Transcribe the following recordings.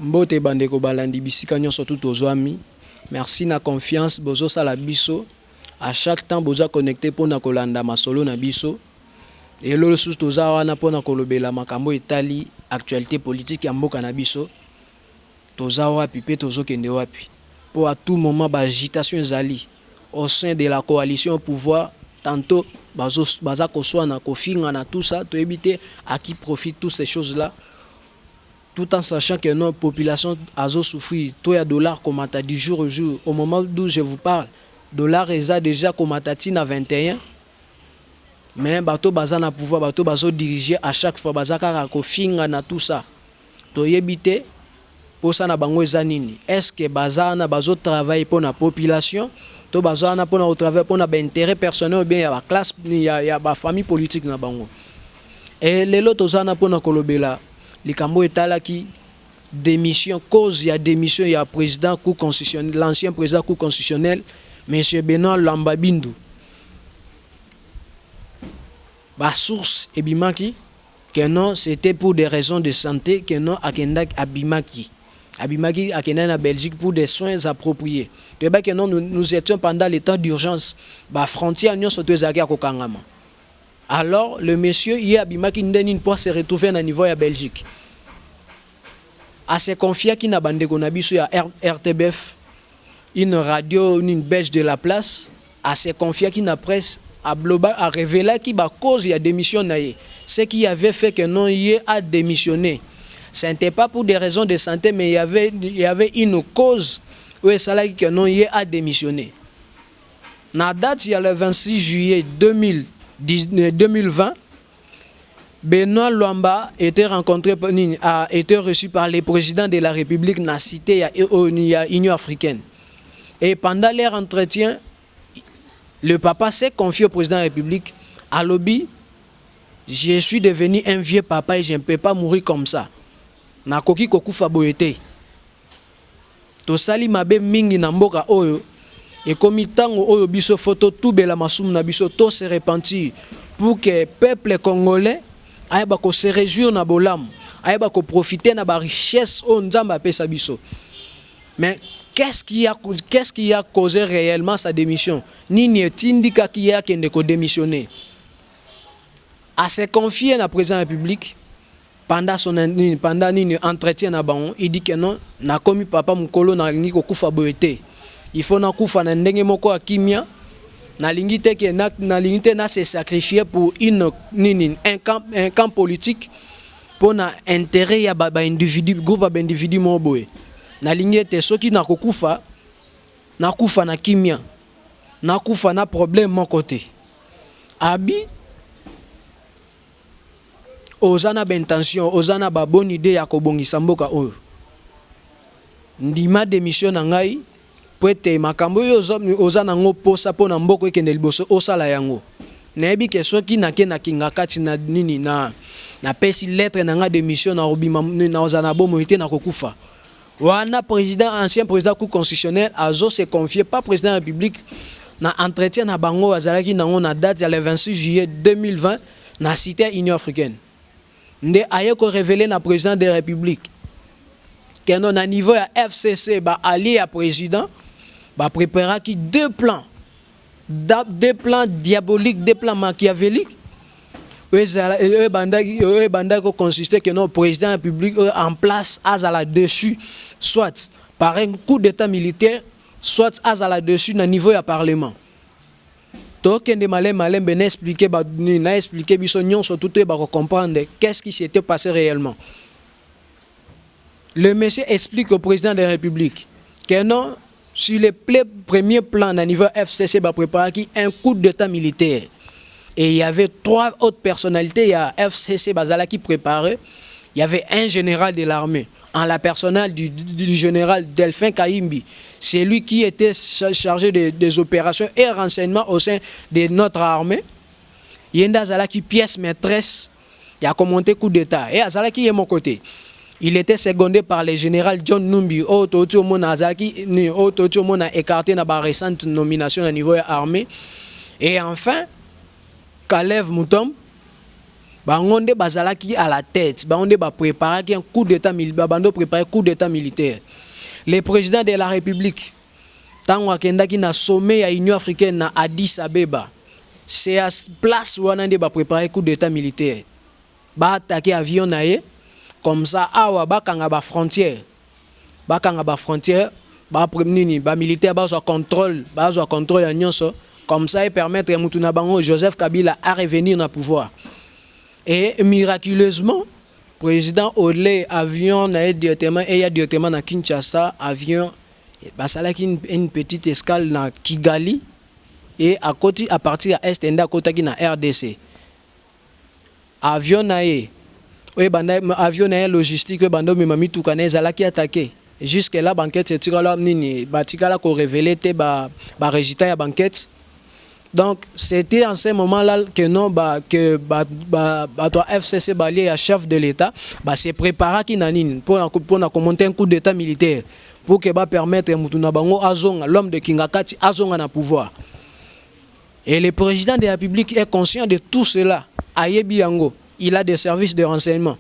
Mbote bandeko balandi bisika nyonso tout ozwami. Merci na confiance bozo sala biso. À chaque temps bozo connecté pona kolanda masolo na biso. Et lolo sous toza wana pona kolobela makambo etali actualité politique ya mboka na biso. Toza wapi pe tozo kende wapi. Pour à tout moment agitation ezali au sein de la coalition au pouvoir tantôt baza koswana kofinga na tout ça to éviter à qui profite toutes ces choses là. Tout en sachant que notre population a souffert, tout y a dollar comme du jour au jour. Au moment où je vous parle, dollar est déjà comme à 21. Mais bateau bazan a pouvoir bateau bazo diriger à chaque fois bazaka ko finga na tout ça. To yebite pour ça na bango ezanini. Est-ce que bazana bazo travailler pour la population, to bazana pour na travailler pour na intérêt personnel ou bien ya ba classe ya ba famille politique na bango. Et les loto zana pour na kolobela likambo etalaki démission cause ya démission ya président cour constitutionnel l'ancien président cour constitutionnel monsieur Benoît Lambabindu ba source ebimaki que non c'était pour des raisons de santé que non akenda abimaki akenda na Belgique pour des soins appropriés te ba que non nous étions pendant l'état d'urgence ba frontière nyonso to ezaki akokangama. Alors le monsieur y abimaki ndeni pour se retrouver na niveau ya Belgique. À se confier qui n'a bandeko na biso ya RTBF, une radio, une belge de la place, à se confier qui n'a presse à Bloba a révélé qui ba cause ya démission naie. Ce qui avait fait que non y a démissionné. Ce n'était pas pour des raisons de santé, mais il y avait une cause où ça que non y a démissionné. Na date il y a le 26 juillet 2020, Benoît Luamba a été reçu par le président de la République na cité à l'Union africaine. Et pendant leur entretien, le papa s'est confié au président de la République à lobby. Je suis devenu un vieux papa et je ne peux pas mourir comme ça. Na koki kokufa boyete. To sali mabe mingi na mboka oyo. Et comme tango oyo biso photo tout bela masum na biso to se repentir pour que peuple congolais aïba ko se réjouir na bolam, aïba ko profiter na ba richesse o nzamba pesa biso. Mais qu'est-ce qui a causé réellement sa démission? Nini etindika qui a kende ko démissionner. À se confier na président de la République pendant son entretien na bango, il dit que non na komi papa mukolo na lingi ko kufa boyete. Il faut na kufa na ndenge moko akimia na lingite ke na lingite na se sacrifier pour un camp politique pour na intérêt ya ba individu groupe ba individu mo boye na lingite soki na kokufa na kufa na kimia na kufa na problème mon côté abi ozana ba intention ozana ba bonne idée ya kobongisa mboka oyo ndima démission na ngai poete makambo yo ozana ngo posa pona mboko ekende liboso osala yango nayebi ke soki na kinga kati na nini na pesi lettre na nga démission na obima na ozana bomo ite na kokufa wana ancien président cour constitutionnel azo se confier pas président de la République na entretien na bango azalaki nango na date ya le 26 juillet 2020 na cité Union africaine nde aye ko révéler na président de la République que non na niveau ya FCC ba allié à président ba préparer qui deux plans diaboliques, deux plans machiavéliques. Banda ko consistait que non président de la République en place azala dessus soit par un coup d'état militaire soit azala dessus na niveau ya parlement. To kende malem ben expliquer na expliquer biso nyonso tout ba comprendre qu'est-ce qui s'était passé réellement. Le monsieur explique au président de la République que non, sur le premier plan à niveau FCC, va préparer un coup d'état militaire. Et il y avait trois autres personnalités, il y a FCC Bazala qui préparait. Il y avait un général de l'armée, en la personnelle du général Delphin Kaimbi. C'est lui qui était chargé des opérations et renseignements au sein de notre armée. Il y a Azala qui pièce maîtresse, il a commenté coup d'état. Et Azala qui est mon côté. Il était secondé par le général John Numbi. Auto Mona a écarté la récente nomination au niveau de l'armée. Et enfin, Kalev Moutombe, bangonde bazalaki à la tête, bangonde ba préparer un coup d'état militaire, bando préparer coup d'état militaire. Le président de la République tant akendaki na sommet ya Union africaine na Addis Abeba, c'est à place où on a ba préparer coup d'état militaire. Ba attaquer avion naé comme ça awa ba kanga ba frontière. Ba kanga ba frontière, ba nini ba militaire ba zo contrôle ya nyonso. Comme ça, il permettre à Moutouna Bango, Joseph Kabila à revenir dans le pouvoir. Et miraculeusement, le président Olé, avion, il y a directement à Kinshasa, avion, ça a une petite escale dans Kigali, et à côté, à partir de l'Est, à côté de la RDC. Avion, avion logistique, bando mimami tukane zalaki attaqué. Jusque là, banquette, c'est tiré là, nini, batikala ko révélé te ba résultat ya banquette. Donc, c'était en ce moment-là que non, toi FCC Balié, chef de l'État, s'est préparé pour commenter un coup d'État militaire pour que permettre à Moutouna Bango Azonga, l'homme de Kingakati, Azonga na pouvoir. Et le président de la République est conscient de tout cela. Ayebi Yango, il a des services de renseignement.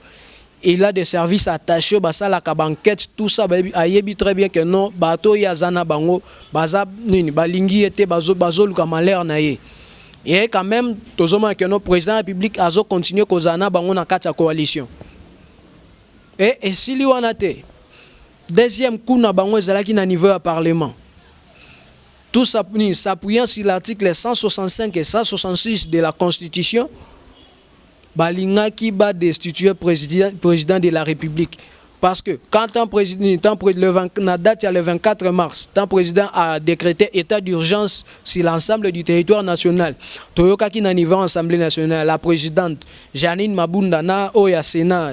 Il a des services attachés à la banquette, tout ça. Ayebi très bien que non, bato yazana bango, baza nini, balingi était bazo luka malheur naye. Et quand même, tozoma que non, président de la République azo continuer kozana bango na kati ya coalition. Et si li wana te, deuxième coup na bango ezalaki na niveau ya parlement. Tout ça s'appuyant sur l'article 165 et 166 de la Constitution. Balingaki ba destituer président de la République. Parce que quand la date le 24 mars, le président a décrété état d'urgence sur l'ensemble du territoire national. Toyoka ki na niveau Assemblée nationale, la présidente Janine Mabunda na Oya Sénat,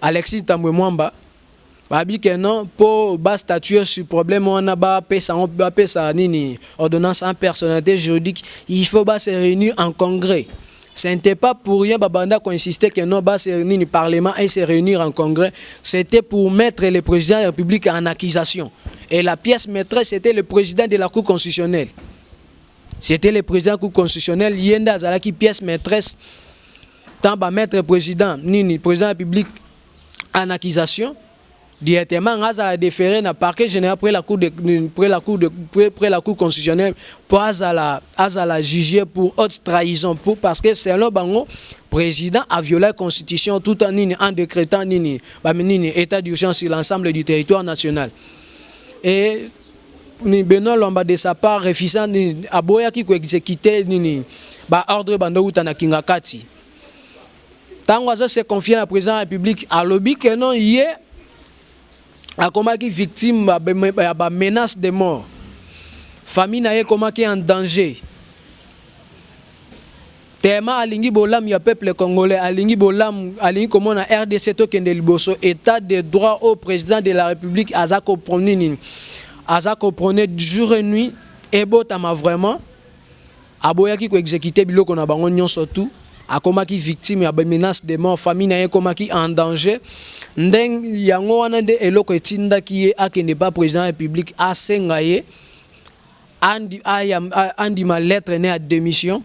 Alexis Tambwe Mwamba, babi que non pour statuer sur problème on a ba pesa nini ordonnance en personnalité juridique, il faut se réunir en congrès. Ce n'était pas pour rien Babanda qu'on insistait que non bas se réunir le Parlement et se réunir en congrès. C'était pour mettre le président de la République en accusation. Et la pièce maîtresse, c'était le président de la Cour constitutionnelle. C'était le président de la Cour constitutionnelle. Yenda Zalaki, pièce maîtresse, tant bas mettre le président, le président de la République en accusation. Directement, on a déféré dans le parquet général après la cour constitutionnelle pour la juger pour haute trahison parce que selon Bango, le président a violé la constitution tout en décrétant état d'urgence sur l'ensemble du territoire national. Et Benoît Lomba de sa part refusant aboya qui exécuter ordre bando na Kingakati. Tant que se confié à président de la République à lobby que non hier a comment qui victime de menace de mort. Famille na comment qui en danger. Tellement alingi bolam ya peuple congolais, alingi bolam, alingi comment na RDC to kende liboso état de droit au président de la République azako prenait jour et nuit et botama vraiment aboyaki ko exécuter biloko na bango nyonso tout. A comment qui victime ya menace de mort, famille na comment qui en danger. Ndeng yango wana de eloko etinda ki akende pas président de la République asengaye andi ma lettre né à démission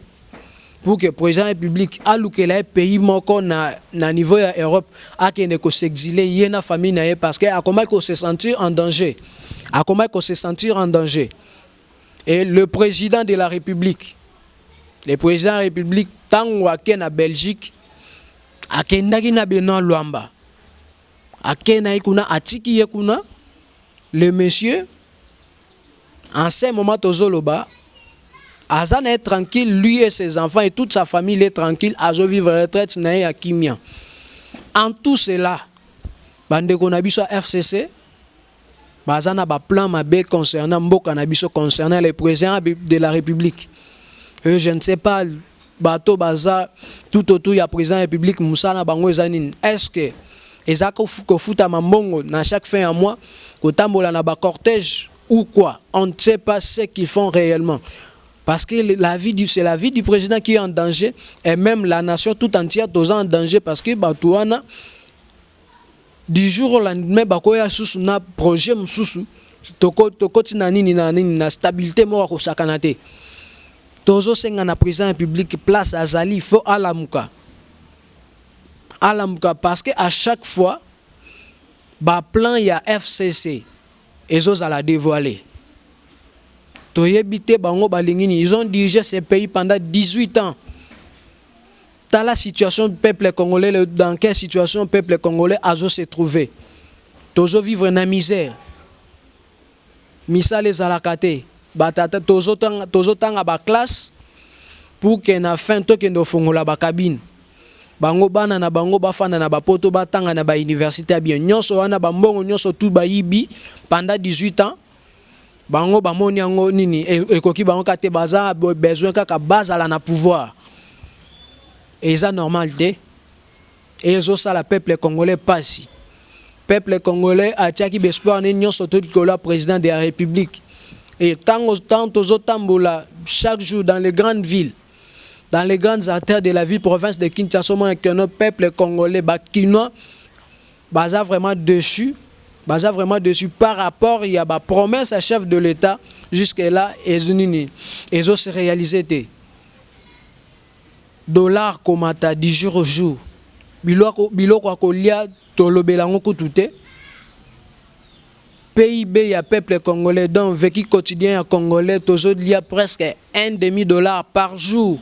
pour que président de la République alukela pays moko na niveau ya Europe akende ko s'exiler yena famille na parce que a comment ko se sentir en danger. A comment ko se sentir en danger. Et le président de la République, le président de la République tant wake na Belgique akendaki na Benoît Lwamba. Akena ikuna atiki yekuna le monsieur en ce moment tozoloba Azan est tranquille, lui et ses enfants et toute sa famille est tranquille, azo vivre retraite na ya kimia. En tout cela, bande konabiso FCC bazana ba plan mabe concernant mboka nabiso concernant le président de la République. Je ne sais pas bato baza tout autour ya président de la République musana bango ezanine. Est-ce que ezako futa mambongo na chaque fin à mois kotambola na ba cortège ou quoi? On ne sait pas ce qu'ils font réellement. Parce que c'est la vie du président qui est en danger et même la nation tout entière est en danger parce que batouana du jour au lendemain bakoya susu na projet mususu toko tinanini na stabilité mo ko sakanate. tozo senga na président de la République place azali, il faut alamuka. Alamuka parce que à chaque fois, ba plan ya FCC, ils la dévoiler. Toyebite bango balingini, ils ont dirigé ce pays pendant 18 ans. Dans la situation du peuple congolais, dans quelle situation le peuple congolais a se trouvé? Tozo vivre dans la misère. Misa les alakate. Batata tozo tanga ba classe pour que na fin to kendo fongola ba cabine. Bango bana na bango bafana na ba poto batanga na ba université bien. Nyonso wana ba mbongo nyonso tout ba yibi pendant 18 ans. Bango ba moni yango nini ekoki bango kate baza besoin kaka bazala na pouvoir. Et ça normalité. Et eso ça la peuple congolais passe. Peuple congolais a tiaki bespoir ni nyonso to dikola président de la République. Et tant aux tambola chaque jour dans les grandes villes, dans les grandes artères de la ville province de Kinshasa, que notre peuple congolais bakinois baza vraiment dessus par rapport il y a ba promesse à chef de l'État jusque là et se réaliser des dollars komata du jour au jour biloko kolia tolobelango kutute PIB ya peuple congolais donc vécu quotidien congolais toujours il y a presque $1,5 par jour.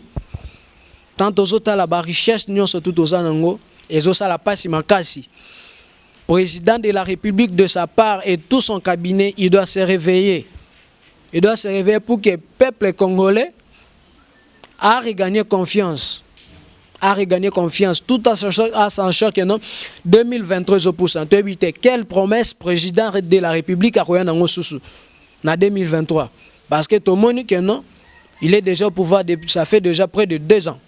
Tant aux autres la richesse nous surtout aux anango et aux la passe makasi. Président de la République de sa part et tout son cabinet, il doit se réveiller. Il doit se réveiller pour que le peuple congolais a regagné confiance. A regagné confiance tout en sachant que non 2023%. Quelle promesse président de la République a rien en 2023? Parce que tout le monde que non, il est déjà au pouvoir ça fait déjà près de 2 ans.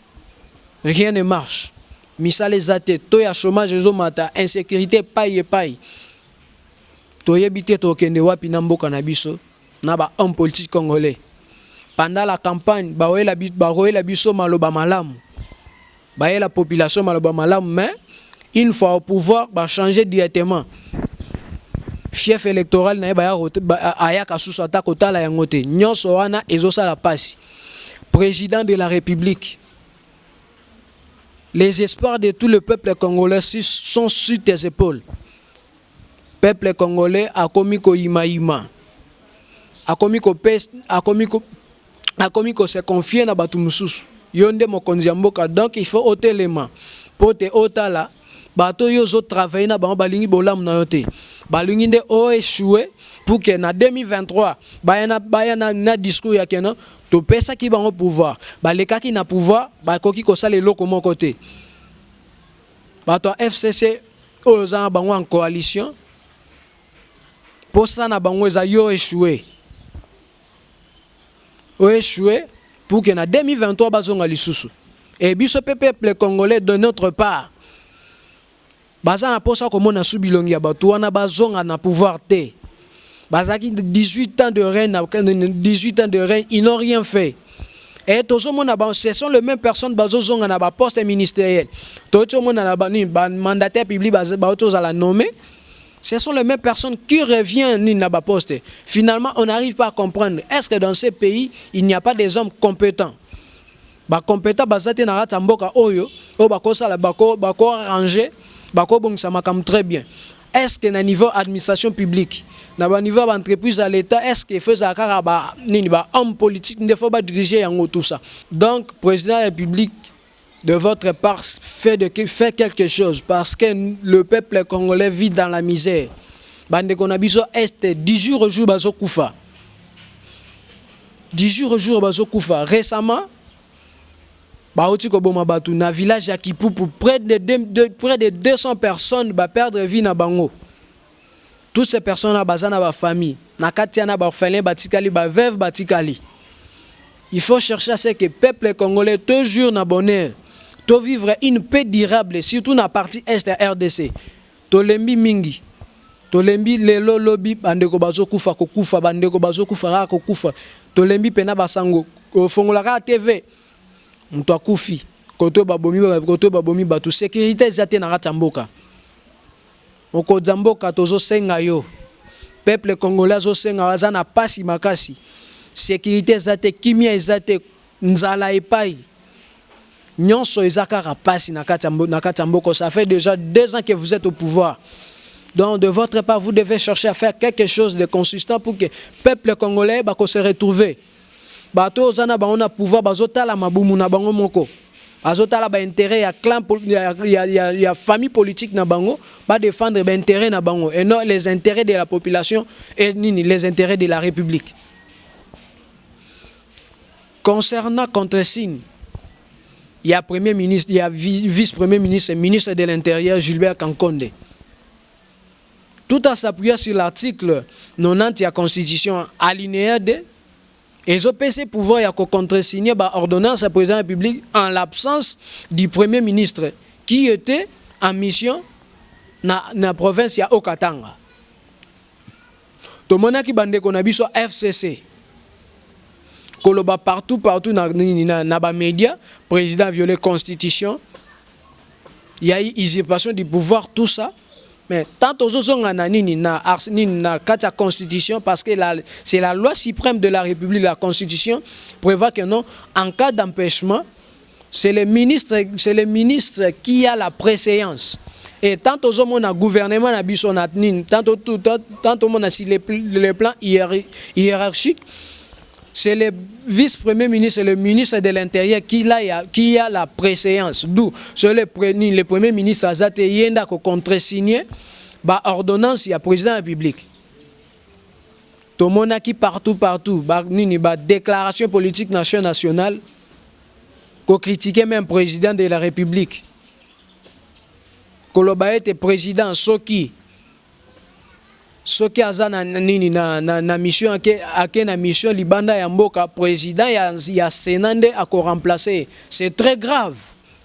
Rien ne marche. Misale zate, toya chômage mata, insécurité paye. Toyebite to kende wapi na mboka na biso na ba homme politique congolais. Pendant la campagne, baoela biso maloba malamu. La population maloba malamu, mais une fois au pouvoir, va changer directement. Fief électoral na ba ayaka susata kotala yangote. Nyonso wana ezosa la passe. Président de la République. Les espoirs de tout le peuple congolais sont sur tes épaules. Peuple congolais a commis ko ima. A commis ko se confier na batu mususu. Yonde mokonzi mboka donc il faut ôter les mains. Pour te otala bato yo zo travailler na ba balingi bolam na yote. Balingi nde o échoué pour que na 2023 bayana na discours ya kena to pesa ki bango pouvoir baleka ki na pouvoir bakoki ko sala eloko mon côté bato FCC oza bango en coalition pour ça na bango za yo échoué pour que na 2023 bazonga lisusu et biso peuple congolais de notre part baza na posa ko mona subilongi ya bato wana bazonga na pouvoir te. Bazaki 18 ans de règne, ils n'ont rien fait. Et tout le monde, ce sont les mêmes personnes qui ont un poste ministériel. Tout le monde a un mandataire public qui a nommé. Ce sont les mêmes personnes qui reviennent à poste. Finalement, on n'arrive pas à comprendre. Est-ce que dans ces pays, il n'y a pas des hommes compétents? Compétents, bazate na rata mboka oyo, bako sala bako ranger, bako bongisa makam très bien. Est-ce que na niveau administration publique, na niveau entreprise à l'État, est-ce que fait ça car homme politique ne faut pas diriger en tout ça. Donc président de la République de votre part fait quelque chose parce que le peuple congolais vit dans la misère. Bande konabiso est 10 jours au jour bazo kufa. 10 jours au jour bazo kufa. Récemment na village ya Kipupu, près de 200 personnes va perdre vie na bango. Toutes ces personnes na bazana ba famille, na katiana ba orphelin batikali ba veuve batikali. Il faut chercher à ce que le peuple congolais toujours na bonheur, to vivre une paix durable surtout na partie est de RDC. To lembi mingi. To lembi lelo lobi bandeko bazo kufa kokufa bandeko bazo kufa kokufa. To lembi pena basango fongola ka TV. Mto akufi koto babomi batu sécurité zate na ratamboka oko zamboka tozo senga yo peuple congolais zo senga wazana pasi makasi sécurité zate kimia zate nzala epai nyonso ezakara pasi na Katamboko. Ça fait déjà 2 ans que vous êtes au pouvoir. Donc de votre part, vous devez chercher à faire quelque chose de consistant pour que le peuple congolais se retrouve. Bato ozana ba on a pouvoir bazotala mabumu na bango moko. Bazotala ba intérêt ya clan ya famille politique na bango, ba défendre ba intérêt na bango et non les intérêts de la population et ni les intérêts de la République. Concernant Contresigne, il y a premier ministre, il y a vice-premier ministre et ministre de l'Intérieur Gilbert Kankonde. Tout en s'appuyant sur l'article 90 de la Constitution, alinéa 2, ils ont PC pouvoir ya contresigner par ordonnance à président de la République en l'absence du premier ministre qui était en mission dans la province ya Okatanga. Tout le monde qui bande qu'on a vu sur FCC. Koloba partout dans les médias, président a violé la Constitution. Il y a eu usurpation du pouvoir, tout ça. Mais tant aux autres na Constitution, parce que c'est la loi suprême de la République, la Constitution, prévoit que non, en cas d'empêchement, c'est le ministre qui a la préséance. Et tant aux autres, le gouvernement a tant au monde sur le plan hiérarchique, c'est le vice-premier ministre et le ministre de l'Intérieur qui a la préséance. D'où le premier ministre a été contresigné par ordonnance du président de la République. Tout le monde qui partout, déclaration politique nationale, qu'on critiquait même le président de la République. Koloba était président Soki. Soki aza na mission ake na mission libanda ya mboka président ya Sénat a ko remplacer. C'est très grave.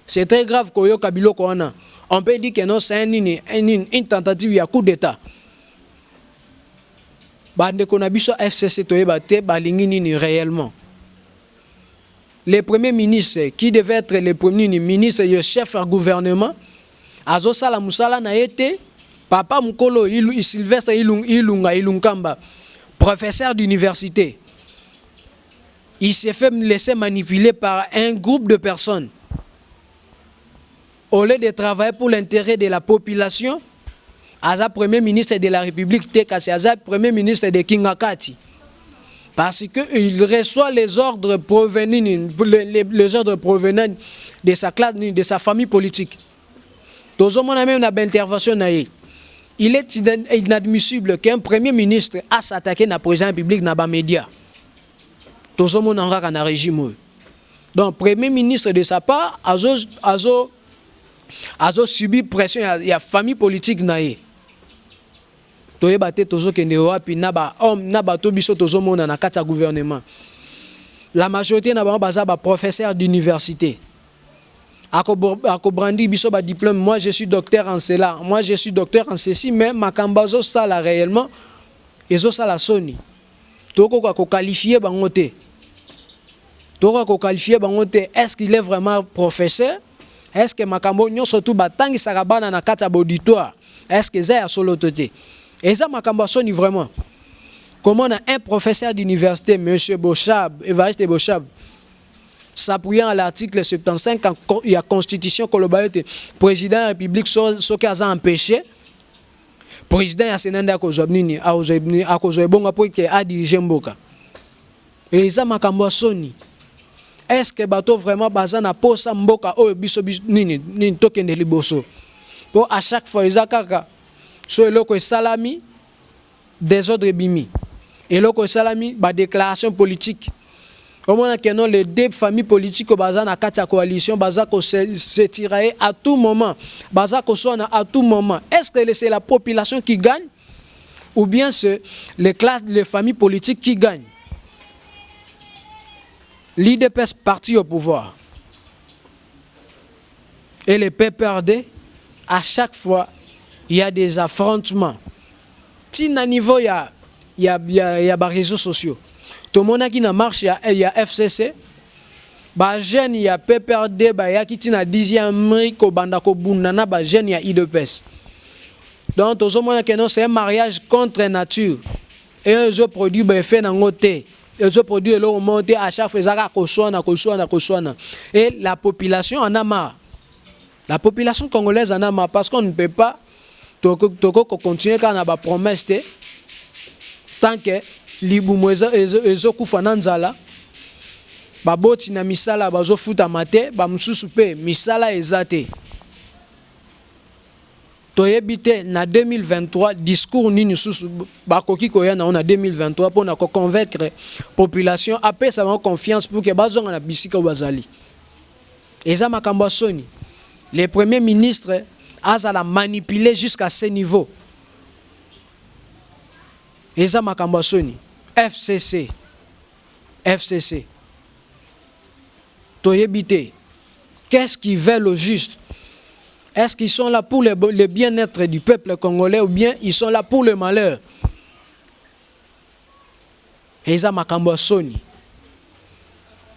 C'est très grave koyo kabilo koana. On peut dire que non c'est une tentative ya coup d'état. Bande ko na biso FCC toyeba te balingi nini réellement. Le premier ministre qui devait être le premier ministre et le chef du gouvernement azo sala musala na été Papa Mukolo Sylvestre Ilunkamba, professeur d'université, il s'est fait laisser manipuler par un groupe de personnes. Au lieu de travailler pour l'intérêt de la population, Aza premier ministre de la République Tekasi, Aza premier ministre de Kingakati. Parce qu'il reçoit les ordres provenant de sa classe, de sa famille politique. Tout le monde a même une intervention. Il est inadmissible qu'un premier ministre a s'attaqué à président public dans les médias. Tout le monde a un régime. Donc, premier ministre de sa part a subi pression de la famille politique. Tout le monde a gouvernement. La majorité est professeur d'université. Ako brandi biso ba diplôme, moi je suis docteur en cela, moi je suis docteur en ceci, mais makambazo sala réellement ezo sala soni. Toko ko qualifier bangote. Toko ko qualifier bangote, est-ce qu'il est vraiment professeur? Est-ce que makambo nyo surtout batangi sakabana na kata auditoire? Est-ce que ça solo toté? Et ça makambo soni vraiment. Comment un professeur d'université, monsieur Bochab, Évariste Bochab, s'appuyant à l'article 75 quand il y a constitution le président de la République ce qui a empêché président ya Sénat a bonga pour que a diriger mboka et ça makambo soni est-ce que bato vraiment bazana posa mboka o biso nini tokende liboso pour à chaque fois izakaka so eloko salami désordre bimi eloko salami ba déclaration politique. Comment est-ce les deux familles politiques qui sont dans la coalition se tiraillent à tout moment, à tout moment. Est-ce que c'est la population qui gagne ou bien c'est les familles politiques qui gagnent? L'IDPS parti au pouvoir et les PPRD, à chaque fois, il y a des affrontements. Si à niveau il y a des réseaux sociaux. Tout le monde qui na marche, il y a FCC, ba jeune il y a PPRD, ba ya qui na 10e ko banda ko bundana ba jeune il y a IDPS. Donc tout le monde qui non c'est un mariage contre nature et un jeu produit ba fait na ngote ils ont produit leur monté à chaque fois, et la population en a marre. La population congolaise en a marre parce qu'on ne peut pas continuer quand on a des promesses tant que libumweza ezo kufananzala baboti na misala bazo futa mate ba mususu pe misala ezate toyebite na 2023 discours nini susu bakoki koya na 2023 pour na convaincre population apesa ba confiance pour que bazonga na bisika bazali eza makambo soni le premier ministre azala manipulé jusqu'à ce niveau eza makambo soni FCC toyebite qu'est-ce qu'ils veulent au juste? Est-ce qu'ils sont là pour le bien-être du peuple congolais ou bien ils sont là pour le malheur? Eza makambo soni.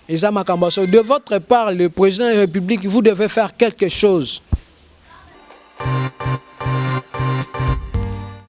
De votre part, le président de la République, vous devez faire quelque chose.